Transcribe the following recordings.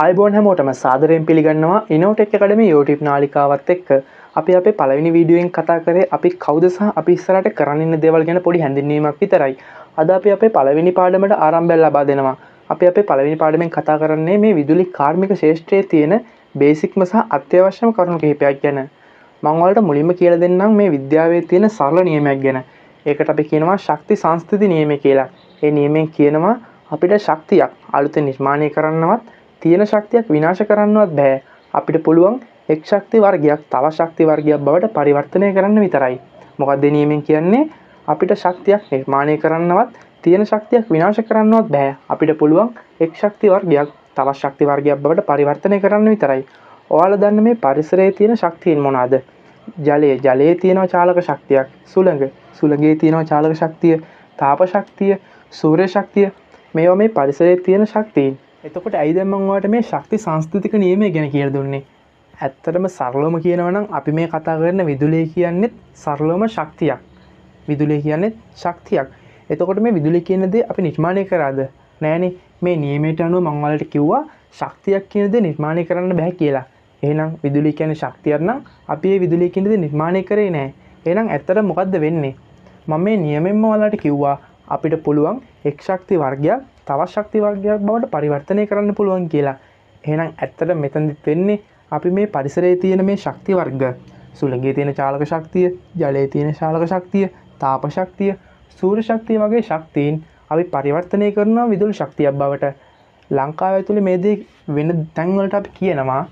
ආයුබෝවන් හැමෝටම සාදරයෙන් පිළිගන්නවා ඉනෝටෙක් ඇකඩමි YouTube නාලිකාවත් එක්ක අපි අපේ පළවෙනි වීඩියෝෙන් කතා කරේ අපි කවුද සහ අපි ඉස්සරහට කරන්න ඉන්න දේවල් ගැන පොඩි හැඳින්වීමක් විතරයි. අද අපි අපේ පළවෙනි පාඩමට ආරම්භය ලබා දෙනවා. අපි අපේ පළවෙනි පාඩමෙන් කතා කරන්නේ මේ විදුලි කාර්මික ශාස්ත්‍රයේ තියෙන බේසික්ම සහ අත්‍යවශ්‍යම කරුණු කිහිපයක් ගැන. මම ඔයාලට මුලින්ම කියලා දෙන්නම් මේ විද්‍යාවේ තියෙන සරල නියමයක් ගැන. ඒකට අපි කියනවා ශක්ති සංස්ථිති නියමය කියලා. ඒ නියමයෙන් කියනවා අපිට ශක්තියක් අලුතෙන් නිර්මාණය කරන්නවත් තියෙන ශක්තියක් විනාශ කරන්නවත් බෑ. අපිට පුළුවන් එක් ශක්ති වර්ගයක් තව ශක්ති වර්ගයක් බවට පරිවර්තනය කරන්න විතරයි. මොකක්ද නියමෙන් කියන්නේ? අපිට ශක්තියක් නිර්මාණය කරන්නවත් තියෙන ශක්තියක් විනාශ කරන්නවත් බෑ. අපිට පුළුවන් එක් ශක්ති වර්ගයක් තව ශක්ති වර්ගයක් බවට පරිවර්තනය කරන්න විතරයි. ඔයාලා දන්න මේ පරිසරයේ තියෙන ශක්තියන් මොනවාද? ජලයේ තියෙනවා චාලක ශක්තියක්, සුළඟේ තියෙනවා චාලක ශක්තිය, තාප ශක්තිය, සූර්ය ශක්තිය. මේවා මේ පරිසරයේ තියෙන ශක්තියින්. එතකොට ඇයි දැන් මම ඔයාලට මේ ශක්ති සංස්ථිතික නියමය ගැන කියලා දුන්නේ? ඇත්තටම සරලවම කියනවා නම් අපි මේ කතා කරන විදුලිය කියන්නේත් සරලවම ශක්තියක්. විදුලිය කියන්නේත් ශක්තියක්. එතකොට මේ විදුලිය කියන දේ අපි නිර්මාණය කරාද? නෑනේ. මේ නියමයට අනුව මම ඔයාලට කිව්වා ශක්තියක් කියන දේ නිර්මාණය කරන්න බෑ කියලා. එහෙනම් විදුලිය කියන්නේ ශක්තියක් නම් අපි මේ විදුලිය කියන දේ නිර්මාණය කරේ නෑ. එහෙනම් ඇත්තට මොකද්ද වෙන්නේ? මම මේ නියමෙන්ම ඔයාලට කිව්වා අපිට පුළුවන් එක් ශක්ති වර්ගයක් තවත් ශක්ති වර්ගයක් බවට පරිවර්තනය කරන්න පුළුවන් කියලා. එහෙනම් ඇත්තට මෙතනදිත් වෙන්නේ අපි මේ පරිසරයේ තියෙන මේ ශක්ති වර්ග, සුළඟේ තියෙන චාලක ශක්තිය, ජලයේ තියෙන චාලක ශක්තිය, තාප ශක්තිය, සූර්ය ශක්තිය වගේ ශක්තියින් අපි පරිවර්තනය කරනවා විදුලි ශක්තියක් බවට. ලංකාව ඇතුලේ මේ දේ වෙන තැන් වලට අපි කියනවා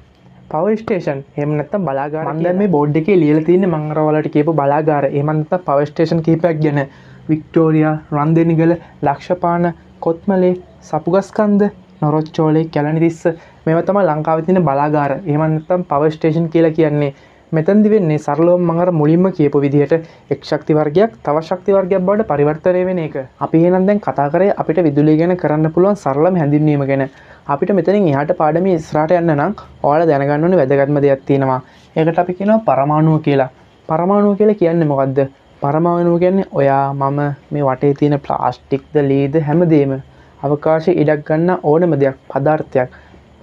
පවර් ස්ටේෂන්. එහෙම නැත්නම් බලාගාර. මම දැන් මේ බෝඩ් එකේ ලියලා තියෙන්නේ මම අර ඔයාලට කියපු බලාගාර. එහෙම නැත්නම් පවර් ස්ටේෂන් කිහිපයක් ගැන. වික්ටෝරියා, රන්දෙනිගල, ලක්ෂපාන, කොත්මලේ, සපුගස්කන්ද, නොරොච්චෝලේ, කැලණිතිස්ස මේවා තමයි ලංකාවේ තියෙන බලාගාර. එහෙම නැත්නම් පවර් ස්ටේෂන් කියලා කියන්නේ. මෙතනදි වෙන්නේ සරලවම මම අර මුලින්ම කියපු විදිහට එක් ශක්ති වර්ගයක් තව ශක්ති වර්ගයක් බවට පරිවර්තනය වෙන එක. අපි එහෙනම් දැන් කතා කරේ අපිට විදුලිය ගැන කරන්න පුළුවන් සරලම හැඳින්වීම ගැන. අපිට මෙතනින් එහාට පාඩමේ ඉස්සරහට යන්න නම් ඔයාලා දැනගන්න ඕනේ වැදගත්ම දෙයක් තියෙනවා. ඒකට අපි කියනවා පරමාණුව කියලා. පරමාණුව කියලා කියන්නේ මොකද්ද? පරමාණුව කියන්නේ ඔයා මම මේ වටේ තියෙන ප්ලාස්ටික්ද ලීද හැමදේම අවකාශයේ ඉඩක් ගන්න ඕනම දෙයක් පදාර්ථයක්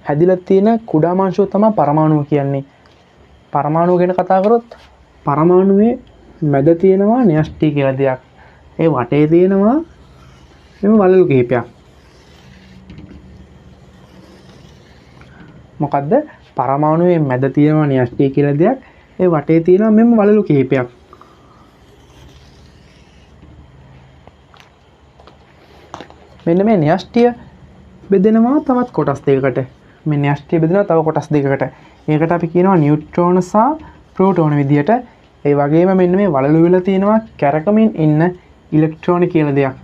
හැදිලා තියෙන කුඩාම අංශුව තමයි පරමාණුව කියන්නේ. පරමාණුව ගැන කතා කරොත් පරමාණුවේ මැද තියෙනවා න්‍යෂ්ටි කියලා දෙයක්. ඒ වටේ තියෙනවා මෙම වලලු කිහිපයක්. මොකද්ද? පරමාණුවේ මැද තියෙනවා න්‍යෂ්ටි කියලා දෙයක්. ඒ වටේ තියෙනවා මෙම වලලු කිහිපයක්. මෙන්න මේ න්‍යෂ්ටිය බෙදෙනවා තවත් කොටස් දෙකකට. මේ න්‍යෂ්ටිය බෙදෙනවා තව කොටස් දෙකකට. ඒකට අපි කියනවා නියුට්‍රෝන සහ ප්‍රෝටෝන විදියට. ඒ වගේම මෙන්න මේ වලලු වල තියෙනවා කැරකමින් ඉන්න ඉලෙක්ට්‍රෝන කියලා දෙයක්.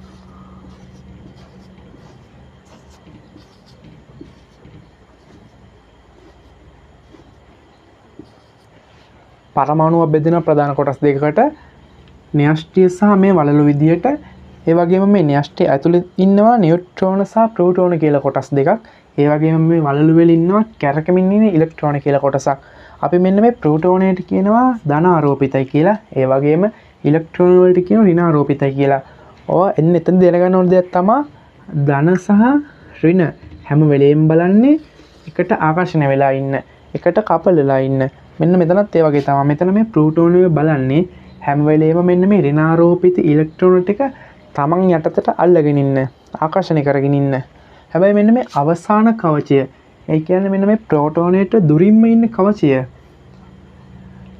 පරමාණුව බෙදෙන ප්‍රධාන කොටස් දෙකකට න්‍යෂ්ටිය සහ මේ වලලු විදියට. ඒ වගේම මේ න්‍යෂ්ටිය ඇතුලේ ඉන්නවා නියුට්‍රෝන සහ ප්‍රෝටෝන කියලා කොටස් දෙකක්. ඒ වගේම මේ වලලු වල ඉන්නවා කැරකමින් ඉන්න ඉලෙක්ට්‍රෝන කියලා කොටසක්. අපි මෙන්න මේ ප්‍රෝටෝනයට කියනවා ධන ආරෝපිතයි කියලා. ඒ වගේම ඉලෙක්ට්‍රෝන වලට කියනවා ඍණ ආරෝපිතයි කියලා. ඔය එතන දැනගන්න ඕන දෙයක් තමයි ධන සහ ඍණ හැම වෙලෙම බලන්නේ එකට ආකර්ෂණය වෙලා ඉන්න, එකට කපල් වෙලා ඉන්න. මෙන්න මෙතනත් ඒ වගේ තමයි. මෙතන මේ ප්‍රෝටෝනය බලන්නේ හැම වෙලෙම මෙන්න මේ ඍණ ආරෝපිත ඉලෙක්ට්‍රෝන ටික තමන් යටතට අල්ලගෙන ඉන්න, ආකර්ෂණය කරගෙන ඉන්න. හැබැයි මෙන්න මේ අවසාන කවචය, ඒ කියන්නේ මෙන්න මේ ප්‍රෝටෝනයට දුරින්ම ඉන්න කවචය.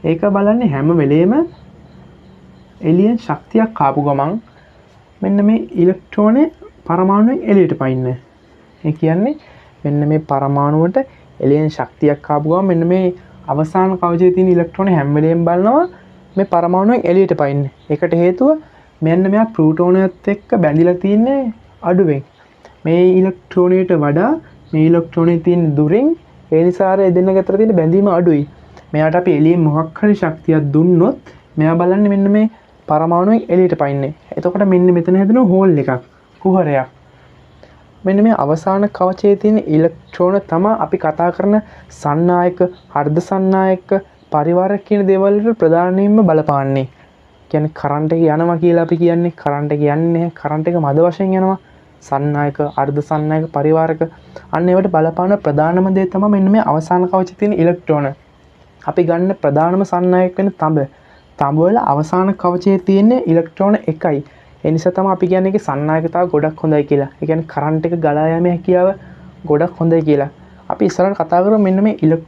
ඒක බලන්නේ හැම වෙලේම එළියෙන් ශක්තියක් ආපු ගමන් මෙන්න මේ ඉලෙක්ට්‍රෝනේ පරමාණුවෙන් එළියට පයින්න. ඒ කියන්නේ මෙන්න මේ පරමාණුවට එළියෙන් ශක්තියක් ආපු ගමන් මෙන්න මේ අවසාන කවචයේ තියෙන ඉලෙක්ට්‍රෝනේ හැම වෙලේම බලනවා මේ පරමාණුවෙන් එළියට පයින්න. ඒකට හේතුව මෙන්න මෙයා ප්‍රෝටෝනයත් එක්ක බැඳිලා තින්නේ අඩුවෙන්. මේ ඉලෙක්ට්‍රෝනයට වඩා මේ ඉලෙක්ට්‍රෝනේ තියෙන දුරින් ඒ නිසා අර දෙන්න අතර තියෙන බැඳීම අඩුයි. මෙයාට අපි එළියෙන් මොකක් හරි ශක්තියක් දුන්නොත් මෙයා බලන්නේ මෙන්න මේ පරමාණුවෙන් එළියට පයින්නේ. එතකොට මෙන්න මෙතන හැදෙන හෝල් එකක්, කුහරයක්. මෙන්න මේ අවසාන කවචයේ තියෙන ඉලෙක්ට්‍රෝන තමයි අපි කතා කරන සන්නායක, අර්ධ සන්නායක, පරිවාරක කියන දේවල් වලට ප්‍රධානයෙන්ම බලපාන්නේ. කියන්නේ කරන්ට් එක යනවා කියලා අපි කියන්නේ කරන්ට් එක යන්නේ නැහැ. කරන්ට් එක මද වශයෙන් යනවා. සන්නායක අර්ධ සන්නායක පරිවාරක අන්න ඒවට බලපාන ප්‍රධානම දේ තමයි මෙන්න මේ අවසාන කවචේ තියෙන ඉලෙක්ට්‍රෝන. අපි ගන්න ප්‍රධානම සන්නායක වෙන තඹ වල අවසාන කවචයේ තියෙන ඉලෙක්ට්‍රෝන එකයි. ඒ නිසා තමයි අපි කියන්නේ ඒකේ සන්නායකතාව ගොඩක් හොඳයි කියලා. ඒ කියන්නේ කරන්ට් එක ගලා යාමේ හැකියාව ගොඩක් හොඳයි කියලා. අපි ඉස්සරහට කතා කරමු මෙන්න මේ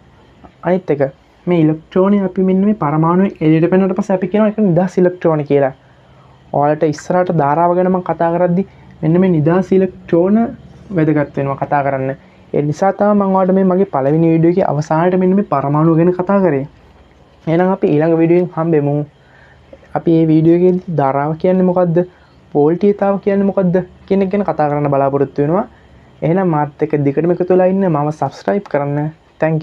අනිත් එක. මේ ඉලෙක්ට්‍රෝන අපි මෙන්න මේ පරමාණු එළියට පෙනුනට පස්සේ අපි කියනවා ඒක නිදහස් ඉලෙක්ට්‍රෝන කියලා. ඔයාලට ඉස්සරහට ධාරාව ගැන මම කතා කරද්දි මෙන්න මේ නිදහස් ඉලෙක්ට්‍රෝන වැදගත් වෙනවා කතා කරන්න. ඒ නිසා තමයි මම ඔයාලට මේ මගේ පළවෙනි වීඩියෝ එකේ අවසානයේ මෙන්න මේ පරමාණු ගැන කතා කරේ. එහෙනම් අපි ඊළඟ වීඩියෝෙන් හම්බෙමු. අපි මේ වීඩියෝ එකේදී ධාරාව කියන්නේ මොකද්ද? වෝල්ටීයතාව කියන්නේ මොකද්ද කියන එක ගැන කතා කරන්න බලාපොරොත්තු වෙනවා. එහෙනම් මාත් එක්ක දිගටම එකතු වෙලා ඉන්න මම subscribe කරන්න. Thank you.